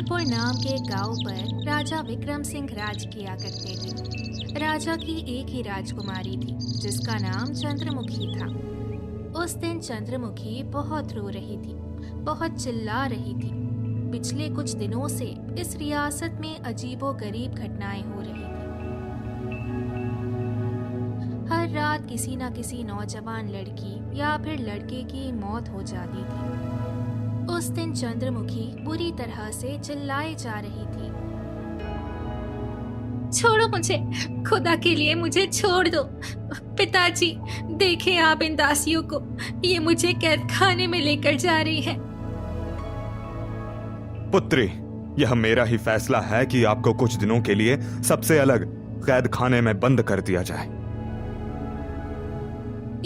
जबलपुर नाम के गांव पर राजा विक्रम सिंह राज किया करते थे। राजा की एक ही राजकुमारी थी जिसका नाम चंद्रमुखी था। उस दिन चंद्रमुखी बहुत रो रही थी, बहुत चिल्ला रही थी। पिछले कुछ दिनों से इस रियासत में अजीबोगरीब घटनाएं हो रही थी। हर रात किसी न किसी नौजवान लड़की या फिर लड़के की मौत हो जाती थी। उस दिन चंद्रमुखी बुरी तरह से चिल्लाए जा रही थी। छोड़ो मुझे, खुदा के लिए मुझे छोड़ दो। पिताजी, देखें आप इन दासियों को, ये मुझे कैद खाने में लेकर जा रही है। पुत्री, यह मेरा ही फैसला है कि आपको कुछ दिनों के लिए सबसे अलग कैद खाने में बंद कर दिया जाए।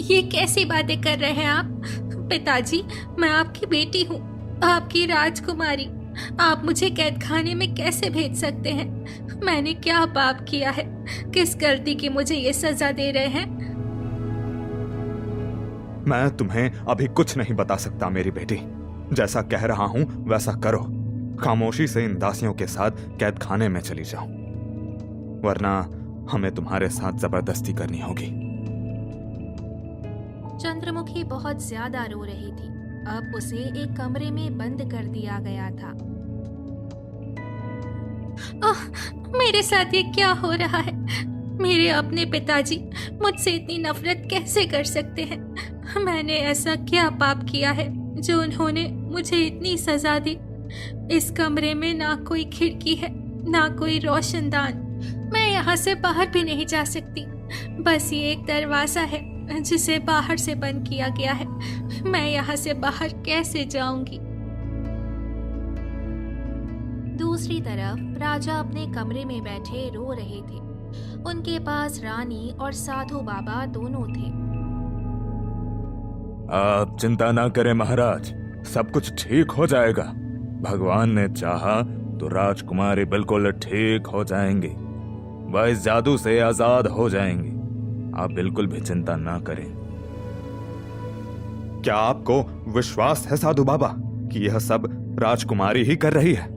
ये कैसी बातें कर रहे हैं आप? पिताजी, मैं आपकी बेटी हूँ, आपकी राजकुमारी। आप मुझे कैद खाने में कैसे भेज सकते हैं? मैंने क्या पाप किया है? किस गलती की मुझे ये सजा दे रहे हैं? मैं तुम्हें अभी कुछ नहीं बता सकता मेरी बेटी। जैसा कह रहा हूं वैसा करो। खामोशी से इन दासियों के साथ कैद खाने में चली जाओ, वरना हमें तुम्हारे साथ जबरदस्ती करनी होगी। चंद्रमुखी बहुत ज्यादा रो रही थी। अब उसे एक कमरे में बंद कर दिया गया था। ओह, मेरे साथ ये क्या हो रहा है? मेरे अपने पिताजी मुझसे इतनी नफरत कैसे कर सकते हैं? मैंने ऐसा क्या पाप किया है जो उन्होंने मुझे इतनी सजा दी? इस कमरे में ना कोई खिड़की है, ना कोई रोशनदान। मैं यहाँ से बाहर भी नहीं जा सकती। बस ये एक दरवाजा है जिसे बाहर से बंद किया गया है। मैं यहाँ से बाहर कैसे जाऊंगी? दूसरी तरफ राजा अपने कमरे में बैठे रो रहे थे। उनके पास रानी और साधु बाबा दोनों थे। आप चिंता ना करें महाराज, सब कुछ ठीक हो जाएगा। भगवान ने चाहा तो राजकुमारी बिल्कुल ठीक हो जाएंगी। वह इस जादू से आजाद हो जाएंगी। आप बिल्कुल भी चिंता ना करें। क्या आपको विश्वास है साधु बाबा कि यह सब राजकुमारी ही कर रही है?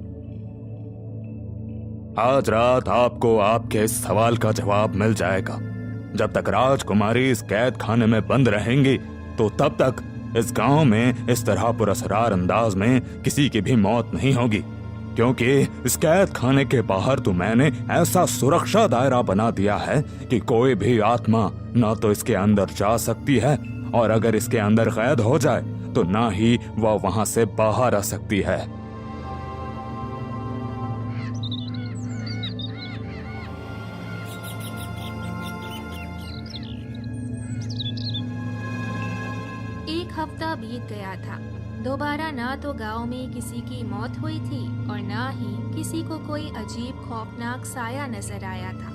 आज रात आपको आपके इस सवाल का जवाब मिल जाएगा। जब तक राजकुमारी इस कैद खाने में बंद रहेंगी तो तब तक इस गांव में इस तरह पुरअसरार अंदाज में किसी की भी मौत नहीं होगी, क्योंकि इस कैद खाने के बाहर तो मैंने ऐसा सुरक्षा दायरा बना दिया है कि कोई भी आत्मा ना तो इसके अंदर जा सकती है, और अगर इसके अंदर कैद हो जाए तो ना ही वह वहां से बाहर आ सकती है। एक हफ्ता बीत गया था। दोबारा ना तो गांव में किसी की मौत हुई थी और ना ही किसी को कोई अजीब खौफनाक साया नजर आया था।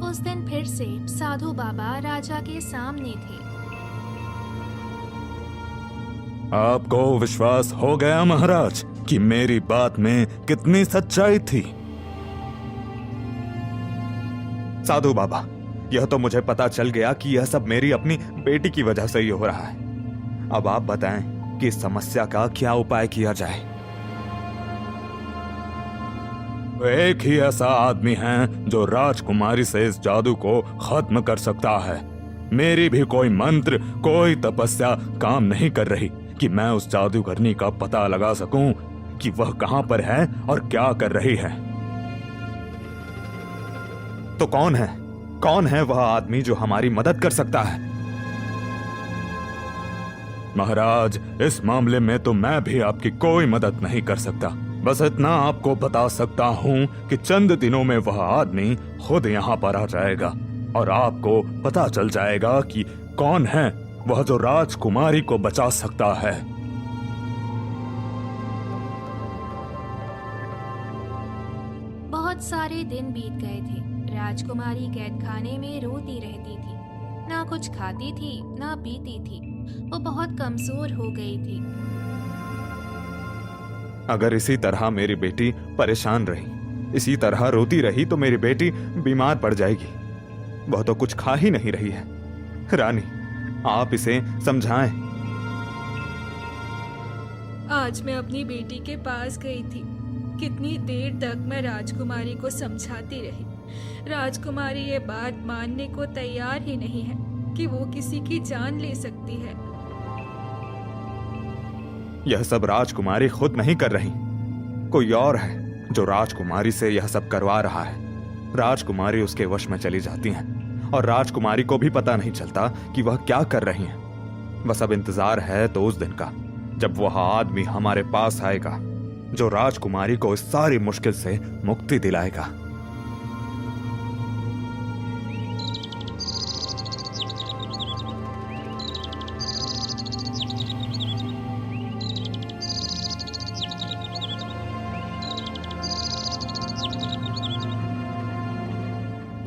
उस दिन फिर से साधु बाबा राजा के सामने थे। आपको विश्वास हो गया महाराज कि मेरी बात में कितनी सच्चाई थी? साधु बाबा, यह तो मुझे पता चल गया कि यह सब मेरी अपनी बेटी की वजह से ही हो रहा है। अब आप बताएं कि इस समस्या का क्या उपाय किया जाए। एक ही ऐसा आदमी है जो राजकुमारी से इस जादू को खत्म कर सकता है। मेरी भी कोई मंत्र, कोई तपस्या काम नहीं कर रही कि मैं उस जादूगरनी का पता लगा सकूं कि वह कहां पर है और क्या कर रही है। तो कौन है वह आदमी जो हमारी मदद कर सकता है? महाराज, इस मामले में तो मैं भी आपकी कोई मदद नहीं कर सकता। बस इतना आपको बता सकता हूँ कि चंद दिनों में वह आदमी खुद यहाँ पर आ जाएगा और आपको पता चल जाएगा कि कौन है वह जो राजकुमारी को बचा सकता है। बहुत सारे दिन बीत गए थे। राजकुमारी कैद खाने में रोती रहती थी। ना कुछ खाती थी, ना पीती थी। वो बहुत कमजोर हो गई थी। अगर इसी तरह मेरी बेटी परेशान रही, इसी तरह रोती रही तो मेरी बेटी बीमार पड़ जाएगी। वह तो कुछ खा ही नहीं रही है। रानी, आप इसे समझाएं। आज मैं अपनी बेटी के पास गई थी। कितनी देर तक मैं राजकुमारी को समझाती रही। राजकुमारी ये बात मानने को तैयार ही नहीं है कि वो किसी की जान ले सकती है। यह सब राजकुमारी खुद नहीं कर रही, कोई और है जो राजकुमारी से यह सब करवा रहा है। राजकुमारी उसके वश में चली जाती हैं और राजकुमारी को भी पता नहीं चलता कि वह क्या कर रही हैं। बस अब इंतजार है तो उस दिन का जब वह आदमी हमारे पास आएगा जो राजकुमारी को इस सारी मुश्किल से मुक्ति दिलाएगा।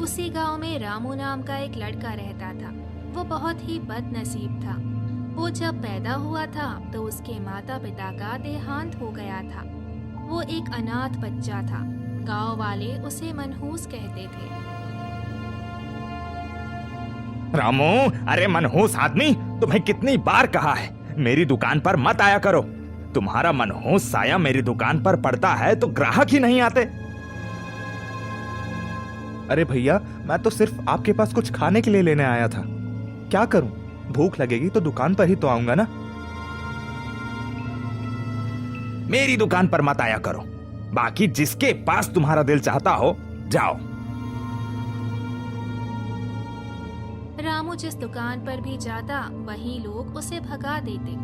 उसी गांव में रामू नाम का एक लड़का रहता था। वो बहुत ही बदनसीब था। वो जब पैदा हुआ था तो उसके माता पिता का देहांत हो गया था। वो एक अनाथ बच्चा था। गांव वाले उसे मनहूस कहते थे। रामू, अरे मनहूस आदमी, तुम्हें कितनी बार कहा है मेरी दुकान पर मत आया करो। तुम्हारा मनहूस साया मेरी दुकान पर पड़ता है तो ग्राहक ही नहीं आते। अरे भैया, मैं तो सिर्फ आपके पास कुछ खाने के लिए लेने आया था। क्या करूं, भूख लगेगी तो दुकान पर ही तो आऊंगा ना। मेरी दुकान पर मत आया करो। बाकी जिसके पास तुम्हारा दिल चाहता हो जाओ। रामू जिस दुकान पर भी जाता वहीं लोग उसे भगा देते।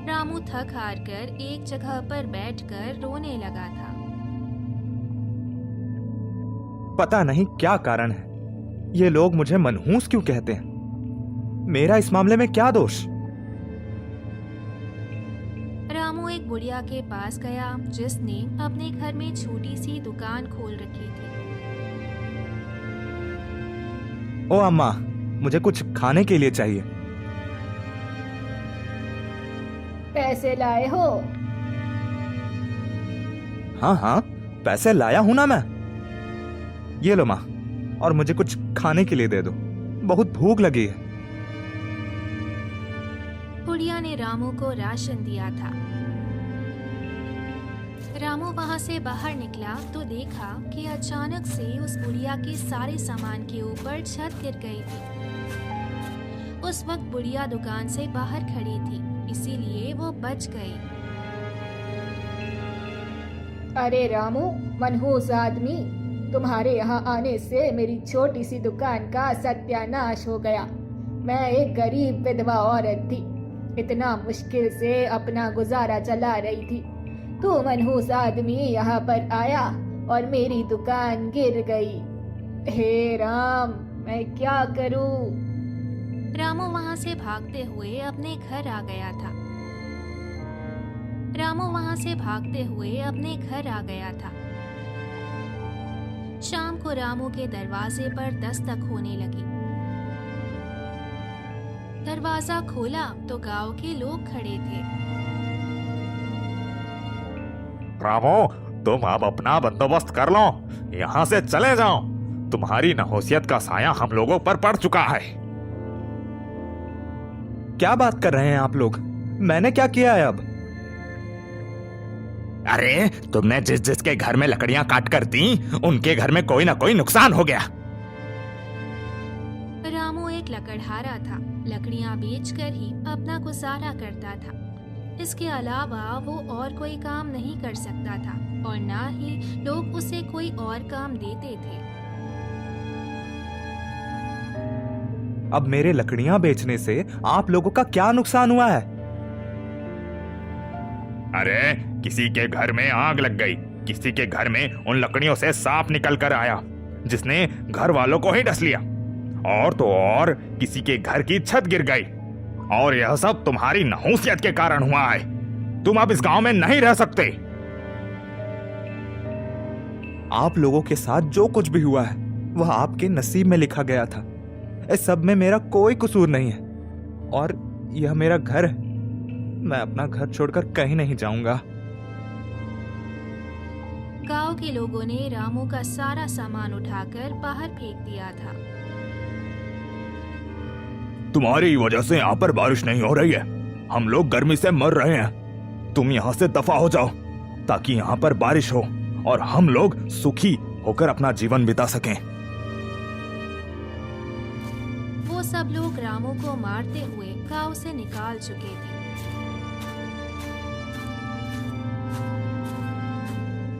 रामू थक हार कर एक जगह पर बैठकर रोने लगा था। पता नहीं क्या कारण है, ये लोग मुझे मनहूस क्यों कहते हैं? मेरा इस मामले में क्या दोष? रामू एक बुढ़िया के पास गया जिसने अपने घर में छोटी सी दुकान खोल रखी थी। ओ अम्मा, मुझे कुछ खाने के लिए चाहिए। पैसे लाए हो? हाँ हाँ, पैसे लाया हूं ना मैं। ये लो माँ, और मुझे कुछ खाने के लिए दे दो, बहुत भूख लगी है। बुढ़िया ने रामू को राशन दिया था। रामू वहां से बाहर निकला तो देखा कि अचानक से उस बुढ़िया के सारे सामान के ऊपर छत गिर गई थी। उस वक्त बुढ़िया दुकान से बाहर खड़ी थी, इसीलिए वो बच गई। अरे रामू, मनहूस आदमी, तुम्हारे यहाँ आने से मेरी छोटी सी दुकान का सत्यानाश हो गया। मैं एक गरीब विधवा औरत थी, इतना मुश्किल से अपना गुजारा चला रही थी। तू मनहूस आदमी यहाँ पर आया और मेरी दुकान गिर गई। हे राम, मैं क्या करूं? रामू वहां से भागते हुए अपने घर आ गया था। शाम को रामू के दरवाजे पर दस्तक होने लगी। दरवाजा खोला तो गांव के लोग खड़े थे। रामू, तुम अब अपना बंदोबस्त कर लो, यहाँ से चले जाओ। तुम्हारी नहोसियत का साया हम लोगों पर पड़ चुका है। क्या बात कर रहे हैं आप लोग? मैंने क्या किया है अब? अरे, तुमने जिस जिसके घर में लकड़ियां काट कर दी, उनके घर में कोई ना कोई नुकसान हो गया। रामू एक लकड़हारा था, लकड़ियां बेचकर ही अपना गुजारा करता था। इसके अलावा वो और कोई काम नहीं कर सकता था और ना ही लोग उसे कोई और काम देते थे। अब मेरे लकड़ियां बेचने से आप लोगों का क्या नुकसान हुआ है? अरे, किसी के घर में आग लग गई, किसी के घर में उन लकड़ियों से सांप निकल कर आया जिसने घर वालों को ही डस लिया, और तो और किसी के घर की छत गिर गई, और यह सब तुम्हारी नहुसियत के कारण हुआ है। तुम अब इस गांव में नहीं रह सकते। आप लोगों के साथ जो कुछ भी हुआ है वह आपके नसीब में लिखा गया था। इस सब में मेरा कोई कसूर नहीं है, और यह मेरा घर है। मैं अपना घर छोड़कर कहीं नहीं जाऊंगा। गांव के लोगों ने रामू का सारा सामान उठाकर बाहर फेंक दिया था। तुम्हारी वजह से यहाँ पर बारिश नहीं हो रही है, हम लोग गर्मी से मर रहे हैं। तुम यहाँ से दफा हो जाओ ताकि यहाँ पर बारिश हो और हम लोग सुखी होकर अपना जीवन बिता सकें। वो सब लोग रामू को मारते हुए गांव से निकाल चुके थे।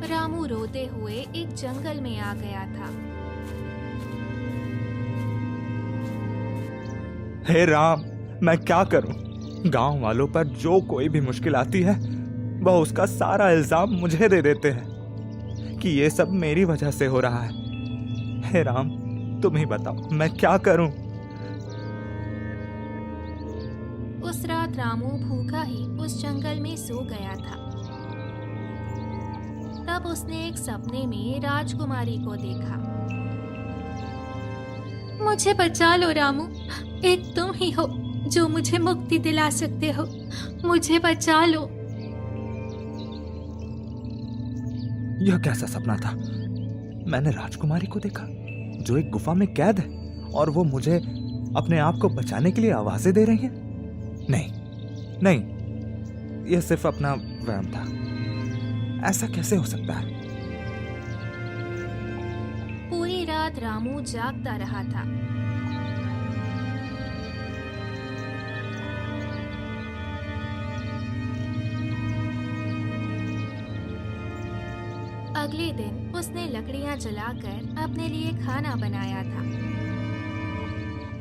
रामू रोते हुए एक जंगल में आ गया था। हे राम, मैं क्या करूं? गांव वालों पर जो कोई भी मुश्किल आती है वह उसका सारा इल्जाम मुझे दे देते हैं कि ये सब मेरी वजह से हो रहा है। हे राम, तुम ही बताओ मैं क्या करूं? उस रात रामू भूखा ही उस जंगल में सो गया था। तब उसने एक सपने में राजकुमारी को देखा। मुझे बचा लो रामू, एक तुम ही हो जो मुझे मुक्ति दिला सकते हो। मुझे बचा लो। यह कैसा सपना था? मैंने राजकुमारी को देखा जो एक गुफा में कैद है और वो मुझे अपने आप को बचाने के लिए आवाजें दे रही है। नहीं नहीं, यह सिर्फ अपना वहम था। ऐसा कैसे हो सकता है? पूरी रात रामू जागता रहा था। अगले दिन उसने लकड़ियां जलाकर अपने लिए खाना बनाया था।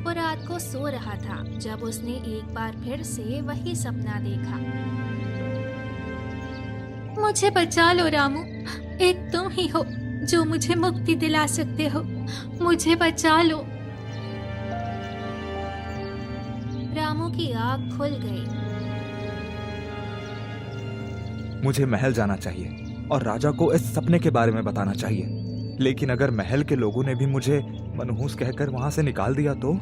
वो रात को सो रहा था जब उसने एक बार फिर से वही सपना देखा। मुझे बचा लो रामू, एक तुम ही हो जो मुझे मुक्ति दिला सकते हो। मुझे बचा लो। रामू की आँख खुल गई। मुझे महल जाना चाहिए और राजा को इस सपने के बारे में बताना चाहिए। लेकिन अगर महल के लोगों ने भी मुझे मनहूस कहकर वहां से निकाल दिया तो?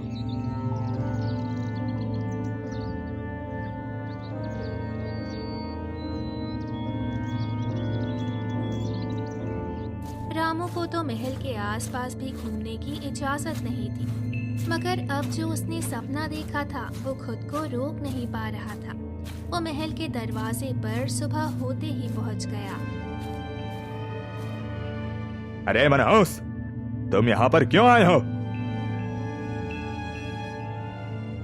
रामू को तो महल के आसपास भी घूमने की इजाजत नहीं थी, मगर अब जो उसने सपना देखा था वो खुद को रोक नहीं पा रहा था। वो महल के दरवाजे पर सुबह होते ही पहुंच गया। अरे मनहूस, तुम यहाँ पर क्यों आए हो?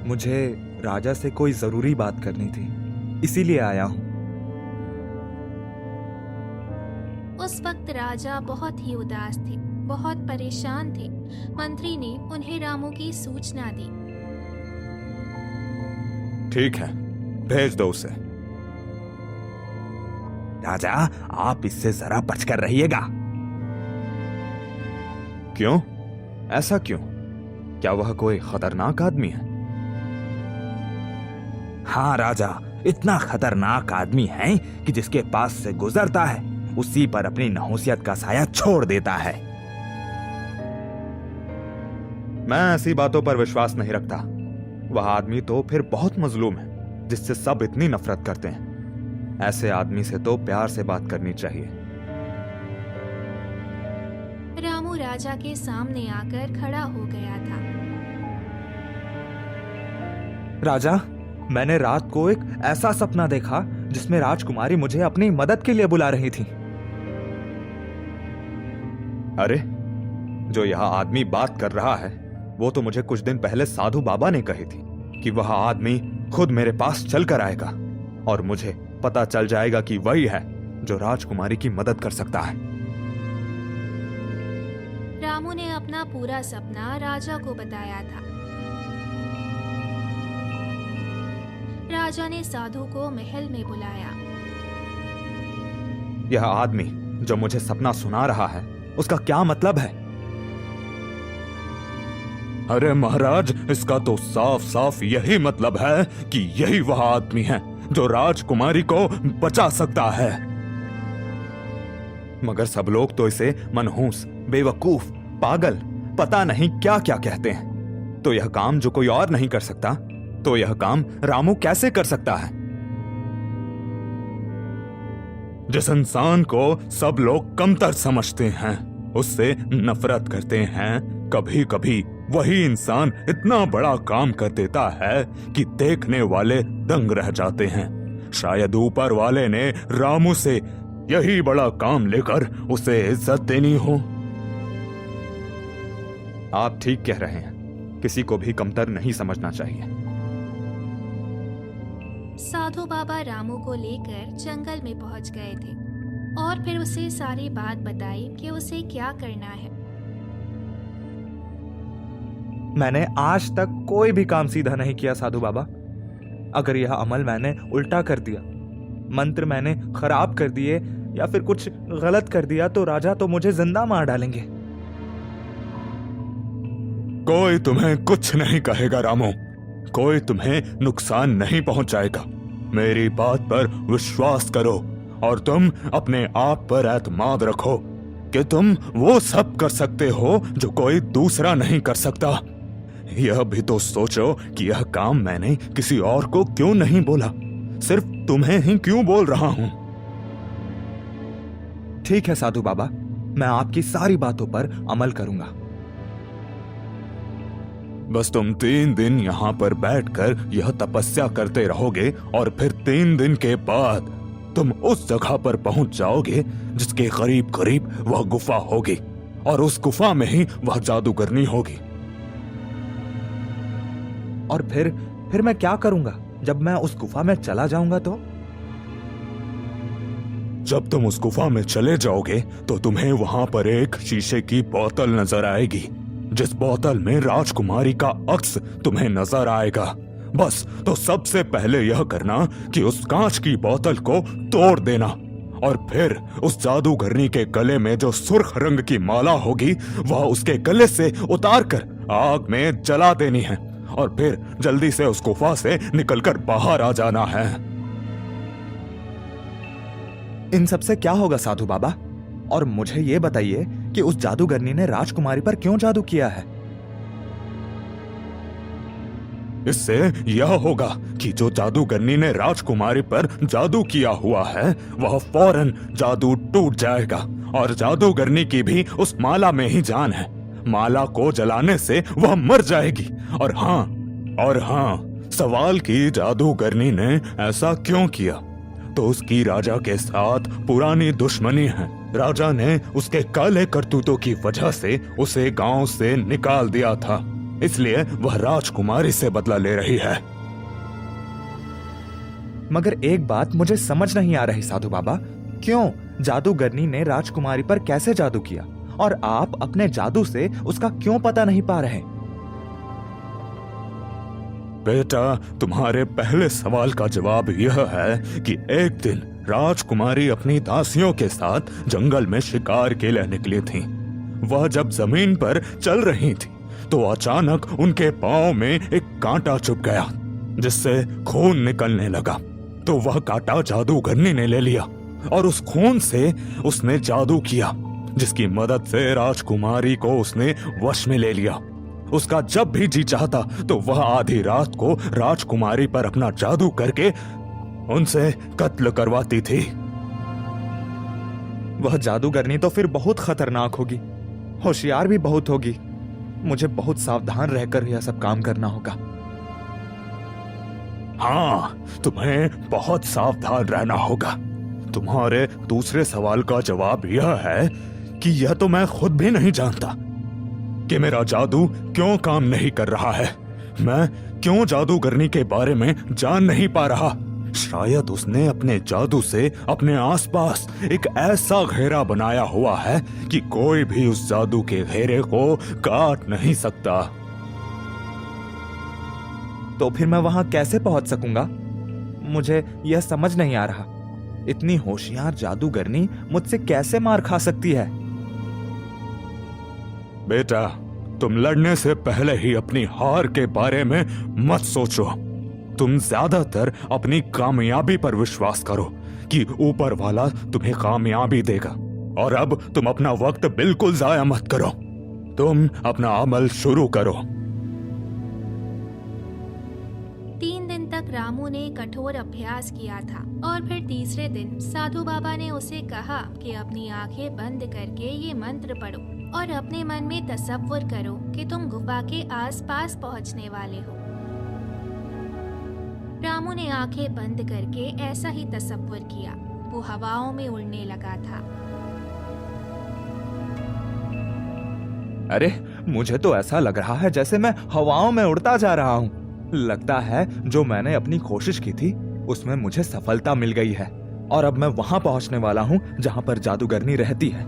मुझे राजा से कोई जरूरी बात करनी थी, इसीलिए आया हूं। उस वक्त राजा बहुत ही उदास थे, बहुत परेशान थे। मंत्री ने उन्हें रामू की सूचना दी। ठीक है, भेज दो उसे। राजा, आप इससे जरा बचकर रहिएगा। क्यों? ऐसा क्यों? क्या वह कोई खतरनाक आदमी है? हाँ राजा, इतना खतरनाक आदमी है कि जिसके पास से गुजरता है उसी पर अपनी नहुसियत का साया छोड़ देता है। मैं ऐसी बातों पर विश्वास नहीं रखता। वह आदमी तो फिर बहुत मजलूम है जिससे सब इतनी नफरत करते हैं। ऐसे आदमी से तो प्यार से बात करनी चाहिए। रामू राजा के सामने आकर खड़ा हो गया था। राजा, मैंने रात को एक ऐसा सपना देखा जिसमें राजकुमारी मुझे अपनी मदद के लिए बुला रही थी। अरे, जो यह आदमी बात कर रहा है वो तो मुझे कुछ दिन पहले साधु बाबा ने कही थी कि वह आदमी खुद मेरे पास चल कर आएगा और मुझे पता चल जाएगा कि वही है जो राजकुमारी की मदद कर सकता है। रामू ने अपना पूरा सपना राजा को बताया था। राजा ने साधु को महल में बुलाया। यह आदमी जो मुझे सपना सुना रहा है उसका क्या मतलब है? अरे महाराज, इसका तो साफ साफ यही मतलब है कि यही वह आदमी है जो राजकुमारी को बचा सकता है। मगर सब लोग तो इसे मनहूस, बेवकूफ, पागल, पता नहीं क्या क्या कहते हैं। तो यह काम जो कोई और नहीं कर सकता, तो यह काम रामू कैसे कर सकता है? जिस इंसान को सब लोग कमतर समझते हैं, उससे नफरत करते हैं, कभी कभी वही इंसान इतना बड़ा काम कर देता है कि देखने वाले दंग रह जाते हैं। शायद ऊपर वाले ने रामू से यही बड़ा काम लेकर उसे इज्जत देनी हो। आप ठीक कह रहे हैं, किसी को भी कमतर नहीं समझना चाहिए। साधु बाबा रामू को लेकर जंगल में पहुंच गए थे और फिर उसे सारी बात बताई कि उसे क्या करना है। मैंने आज तक कोई भी काम सीधा नहीं किया साधु बाबा। अगर यह अमल मैंने उल्टा कर दिया, मंत्र मैंने खराब कर दिए या फिर कुछ गलत कर दिया तो राजा तो मुझे जिंदा मार डालेंगे। कोई तुम्हें कुछ नहीं कहेगा रामू, कोई तुम्हें नुकसान नहीं पहुंचाएगा। मेरी बात पर विश्वास करो और तुम अपने आप पर एतमाद रखो कि तुम वो सब कर सकते हो जो कोई दूसरा नहीं कर सकता। यह भी तो सोचो कि यह काम मैंने किसी और को क्यों नहीं बोला, सिर्फ तुम्हें ही क्यों बोल रहा हूं। ठीक है साधु बाबा, मैं आपकी सारी बातों पर अमल करूंगा। बस तुम 3 दिन यहाँ पर बैठकर यह तपस्या करते रहोगे और फिर 3 दिन के बाद तुम उस जगह पर पहुंच जाओगे जिसके करीब करीब वह गुफा होगी और उस गुफा में ही वह जादूगरनी होगी। और फिर मैं क्या करूंगा जब मैं उस गुफा में चला जाऊंगा? तो जब तुम उस गुफा में चले जाओगे तो तुम्हें वहां पर एक शीशे की बोतल नजर आएगी, जिस बोतल में राजकुमारी का अक्स तुम्हें नजर आएगा। बस तो सबसे पहले यह करना कि उस कांच की बोतल को तोड़ देना और फिर उस जादूगरनी के गले में जो सुर्ख रंग की माला होगी वह उसके गले से उतार कर आग में जला देनी है और फिर जल्दी से उस गुफा से निकलकर बाहर आ जाना है। इन सब से क्या होगा साधु बाबा? और मुझे ये बताइए कि उस जादूगरनी ने राजकुमारी पर क्यों जादू किया है? इससे यह होगा कि जो जादूगरनी ने राजकुमारी पर जादू किया हुआ है वह फौरन जादू टूट जाएगा और जादूगरनी की भी उस माला में ही जान है। माला को जलाने से वह मर जाएगी। और हाँ, सवाल की जादूगरनी ने ऐसा क्यों किया, तो उसकी राजा के साथ पुरानी दुश्मनी है। राजा ने उसके काले करतूतों की वजह से उसे गांव से निकाल दिया था, इसलिए वह राजकुमारी से बदला ले रही है। मगर एक बात मुझे समझ नहीं आ रही साधु बाबा, क्यों जादूगरनी ने राजकुमारी पर कैसे जादू किया और आप अपने जादू से उसका क्यों पता नहीं पा रहे? बेटा, तुम्हारे पहले सवाल का जवाब यह है कि एक दिन राजकुमारी अपनी दासियों के साथ जंगल में शिकार के लिए निकली थीं। वह जब जमीन पर चल रही थी तो अचानक उनके पांव में एक कांटा चुभ गया जिससे खून निकलने लगा। तो वह कांटा जादूगरनी ने ले लिया और उस खून से उसने जादू किया, जिसकी मदद से राजकुमारी को उसने वश में ले लिया। उसका जब भी जी चाहता तो वह आधी रात को राजकुमारी पर अपना जादू करके उनसे कत्ल करवाती थी। वह जादूगरनी तो फिर बहुत खतरनाक होगी, होशियार भी बहुत होगी। मुझे बहुत सावधान रहकर यह सब काम करना होगा। हाँ, तुम्हें बहुत सावधान रहना होगा। तुम्हारे दूसरे सवाल का जवाब यह है कि यह तो मैं खुद भी नहीं जानता कि मेरा जादू क्यों काम नहीं कर रहा है। मैं क्यों जादूगरनी के बारे में जान नहीं पा रहा। शायद उसने अपने जादू से अपने आसपास एक ऐसा घेरा बनाया हुआ है कि कोई भी उस जादू के घेरे को काट नहीं सकता। तो फिर मैं वहां कैसे पहुंच सकूंगा? मुझे यह समझ नहीं आ रहा। इतनी होशियार जादूगरनी मुझसे कैसे मार खा सकती है? बेटा, तुम लड़ने से पहले ही अपनी हार के बारे में मत सोचो। तुम ज्यादातर अपनी कामयाबी पर विश्वास करो कि ऊपर वाला तुम्हें कामयाबी देगा। और अब तुम अपना वक्त बिल्कुल जाया मत करो। तुम अपना अमल शुरू करो। 3 दिन तक रामू ने कठोर अभ्यास किया था और फिर तीसरे दिन साधु बाबा ने उसे कहा कि अपनी आंखें बंद करके ये मंत्र पढ़ो और अपने मन में तसव्वुर करो कि तुम गुफा के आसपास पहुंचने वाले हो। रामू ने आंखें बंद करके ऐसा ही तसव्वुर किया। वो हवाओं में उड़ने लगा था। अरे मुझे तो ऐसा लग रहा है जैसे मैं हवाओं में उड़ता जा रहा हूँ। लगता है जो मैंने अपनी कोशिश की थी उसमें मुझे सफलता मिल गई है और अब मैं वहां पहुंचने वाला हूँ जहां पर जादूगरनी रहती है।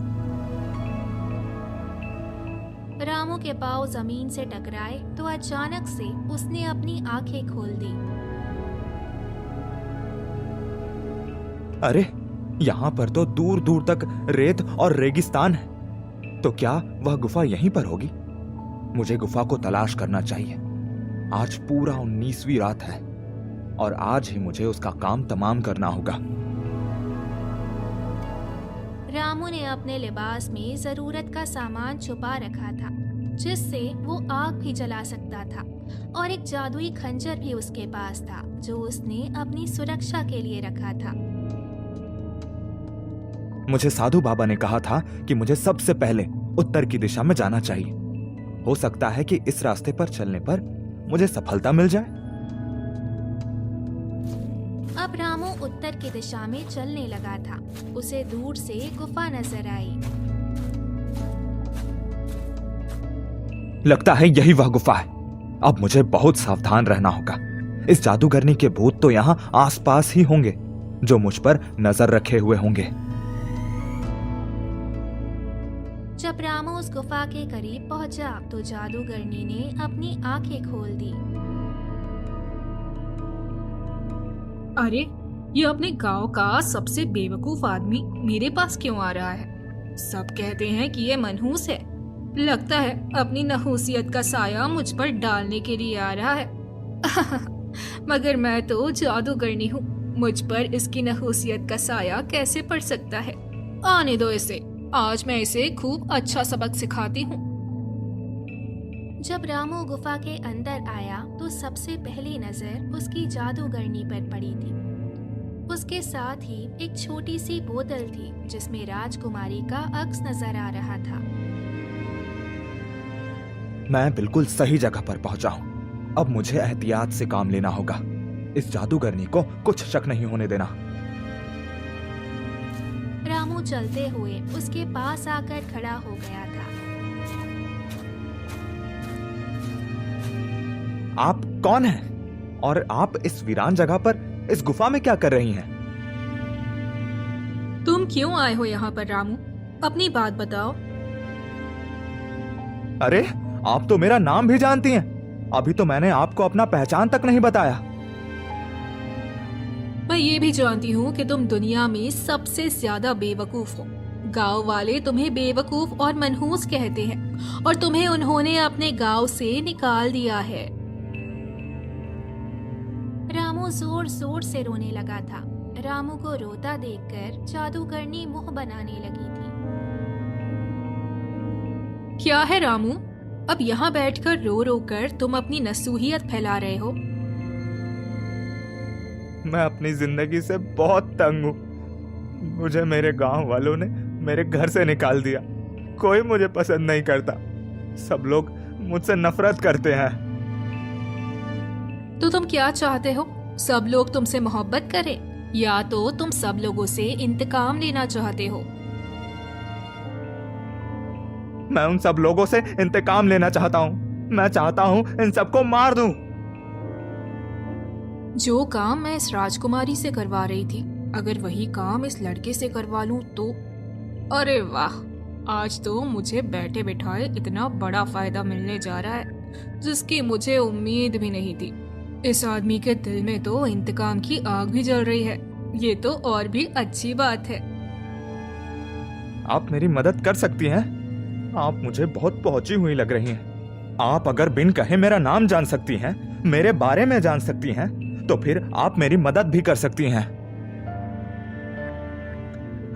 रामू के पांव जमीन से टकराए तो अचानक से उसने अपनी आंखें खोल दी। अरे यहाँ पर तो दूर दूर तक रेत और रेगिस्तान है। तो क्या वह गुफा यहीं पर होगी? मुझे गुफा को तलाश करना चाहिए। आज पूरा 19वीं रात है और आज ही मुझे उसका काम तमाम करना होगा। रामू ने अपने लिबास में जरूरत का सामान छुपा रखा था जिससे वो आग भी जला सकता था और एक जादुई खंजर भी उसके पास था जो उसने अपनी सुरक्षा के लिए रखा था। मुझे साधु बाबा ने कहा था कि मुझे सबसे पहले उत्तर की दिशा में जाना चाहिए। हो सकता है कि इस रास्ते पर चलने पर मुझे सफलता मिल जाए। अब रामू उत्तर की दिशा में चलने लगा था। उसे दूर से गुफा नजर आई। लगता है यही वह गुफा है। अब मुझे बहुत सावधान रहना होगा। इस जादूगरनी के भूत तो यहाँ आसपास ही होंगे जो मुझ पर नजर रखे हुए होंगे। जब रामू उस गुफा के करीब पहुंचा तो जादूगरनी ने अपनी आंखें खोल दी। अरे ये अपने गांव का सबसे बेवकूफ आदमी मेरे पास क्यों आ रहा है? सब कहते हैं कि ये मनहूस है। लगता है अपनी नहूसियत का साया मुझ पर डालने के लिए आ रहा है। मगर मैं तो जादूगरनी हूँ। मुझ पर इसकी नहूसियत का साया कैसे पड़ सकता है? आने दो इसे। आज मैं इसे खूब अच्छा सबक सिखाती हूँ। जब रामू गुफा के अंदर आया तो सबसे पहली नजर उसकी जादूगरनी पर पड़ी थी। उसके साथ ही एक छोटी सी बोतल थी जिसमें राजकुमारी का अक्स नजर आ रहा था। मैं बिल्कुल सही जगह पर पहुंचा हूँ। अब मुझे एहतियात से काम लेना होगा। इस जादूगरनी को कुछ शक नहीं होने देना। रामू चलते हुए उसके पास आकर खड़ा हो गया था। आप कौन हैं? और आप इस वीरान जगह पर इस गुफा में क्या कर रही हैं? तुम क्यों आए हो यहाँ पर रामू? अपनी बात बताओ। अरे आप तो मेरा नाम भी जानती हैं। अभी तो मैंने आपको अपना पहचान तक नहीं बताया। मैं ये भी जानती हूँ कि तुम दुनिया में सबसे ज्यादा बेवकूफ हो। गांव वाले तुम्हें बेवकूफ और मनहूस कहते हैं और तुम्हें उन्होंने अपने गांव से निकाल दिया है। रामू जोर जोर से रोने लगा था। रामू को रोता देखकर जादूगरनी मुंह बनाने लगी थी। क्या है रामू? अब यहाँ बैठकर रो रो कर तुम अपनी नसूहियत फैला रहे हो। मैं अपनी जिंदगी से बहुत तंग हूँ। मुझे मेरे गांव वालों ने मेरे घर से निकाल दिया। कोई मुझे पसंद नहीं करता। सब लोग मुझसे नफरत करते हैं। तो तुम क्या चाहते हो? सब लोग तुमसे मोहब्बत करें या तो तुम सब लोगों से इंतकाम लेना चाहते हो? मैं उन सब लोगों से इंतकाम लेना चाहता हूँ। मैं चाहता हूँ इन सबको मार दूं। जो काम मैं इस राजकुमारी से करवा रही थी, अगर वही काम इस लड़के से करवा लूं तो? अरे वाह, आज तो मुझे बैठे बिठाए इतना बड़ा फायदा मिलने जा रहा है जिसकी मुझे उम्मीद भी नहीं थी। इस आदमी के दिल में तो इंतकाम की आग भी जल रही है। ये तो और भी अच्छी बात है। आप मेरी मदद कर सकती हैं? आप मुझे बहुत पहुंची हुई लग रही हैं। आप अगर बिन कहे मेरा नाम जान सकती हैं, मेरे बारे में जान सकती हैं, तो फिर आप मेरी मदद भी कर सकती हैं।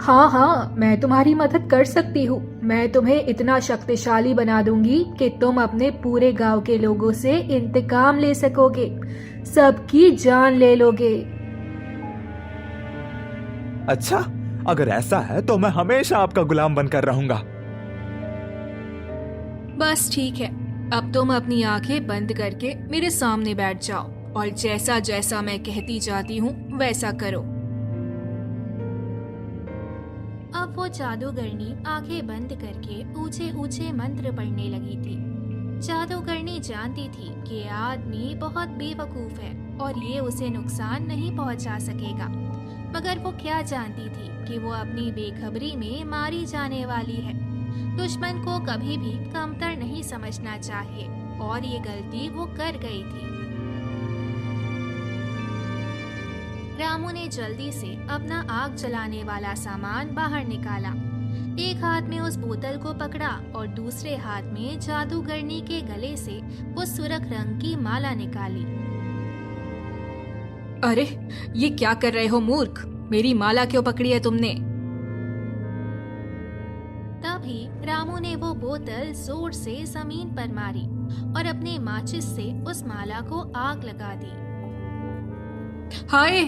हाँ हाँ, मैं तुम्हारी मदद कर सकती हूँ। मैं तुम्हें इतना शक्तिशाली बना दूंगी कि तुम अपने पूरे गांव के लोगों से इंतकाम ले सकोगे। सबकी जान ले लोगे। अच्छा, अगर ऐसा है तो मैं हमेशा आपका गुलाम बनकर रहूंगा। बस ठीक है, अब तुम अपनी आंखें बंद करके मेरे सामने बैठ जाओ और जैसा जैसा मैं कहती जाती हूँ वैसा करो। अब वो जादूगरनी आंखें बंद करके ऊंचे ऊंचे मंत्र पढ़ने लगी थी। जादूगरनी जानती थी कि ये आदमी बहुत बेवकूफ है और ये उसे नुकसान नहीं पहुंचा सकेगा, मगर वो क्या जानती थी कि वो अपनी बेखबरी में मारी जाने वाली है। दुश्मन को कभी भी कमतर नहीं समझना चाहिए और ये गलती वो कर गई थी। रामू ने जल्दी से अपना आग जलाने वाला सामान बाहर निकाला। एक हाथ में उस बोतल को पकड़ा और दूसरे हाथ में जादूगरनी के गले से वो सुर्ख रंग की माला निकाली। अरे, ये क्या कर रहे हो मूर्ख? मेरी माला क्यों पकड़ी है तुमने? तभी रामू ने वो बोतल जोर से जमीन पर मारी और अपने माचिस से उस माला को आग लगा दी। हाय,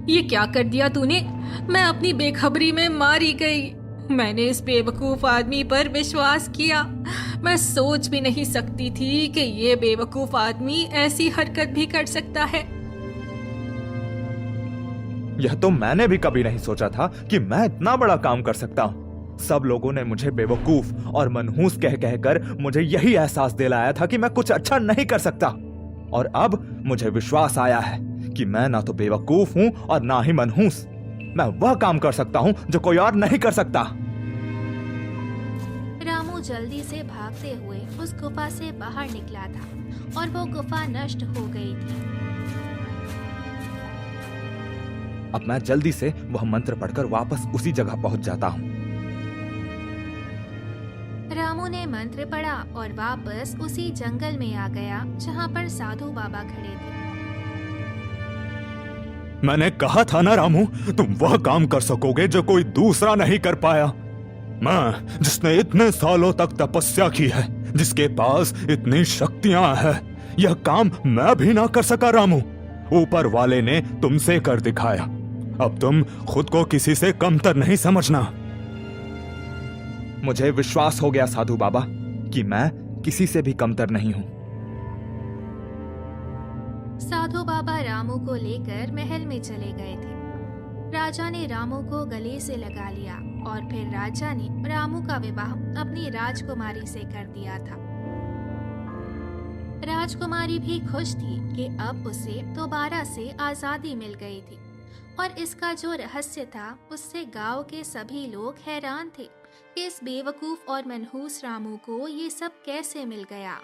ये क्या कर दिया तूने? मैं अपनी बेखबरी में मारी गई। मैंने इस बेवकूफ आदमी पर विश्वास किया। मैं सोच भी नहीं सकती थी कि ये बेवकूफ आदमी ऐसी हरकत भी कर सकता है। यह तो मैंने भी कभी नहीं सोचा था कि मैं इतना बड़ा काम कर सकता हूँ। सब लोगों ने मुझे बेवकूफ और मनहूस कह कहकर मुझे यही एहसास दिलाया था कि मैं कुछ अच्छा नहीं कर सकता, और अब मुझे विश्वास आया है कि मैं ना तो बेवकूफ हूँ और ना ही मनहूस। मैं वह काम कर सकता हूँ जो कोई और नहीं कर सकता। रामू जल्दी से भागते हुए उस गुफा से बाहर निकला था और वो गुफा नष्ट हो गई थी। अब मैं जल्दी से वह मंत्र पढ़कर वापस उसी जगह पहुंच जाता हूँ। रामू ने मंत्र पढ़ा और वापस उसी जंगल में आ गया जहाँ पर साधु बाबा खड़े थे। मैंने कहा था ना रामू, तुम वह काम कर सकोगे जो कोई दूसरा नहीं कर पाया। मैं, जिसने इतने सालों तक तपस्या की है, जिसके पास इतनी शक्तियां हैं, यह काम मैं भी ना कर सका रामू। ऊपर वाले ने तुमसे कर दिखाया। अब तुम खुद को किसी से कमतर नहीं समझना। मुझे विश्वास हो गया साधु बाबा कि मैं किसी से भी कमतर नहीं हूँ। साधु बाबा रामू को लेकर महल में चले गए थे। राजा ने रामू को गले से लगा लिया और फिर राजा ने रामू का विवाह अपनी राजकुमारी से कर दिया था। राजकुमारी भी खुश थी कि अब उसे दोबारा से आजादी मिल गई थी, और इसका जो रहस्य था उससे गांव के सभी लोग हैरान थे कि इस बेवकूफ और मनहूस रामू को ये सब कैसे मिल गया।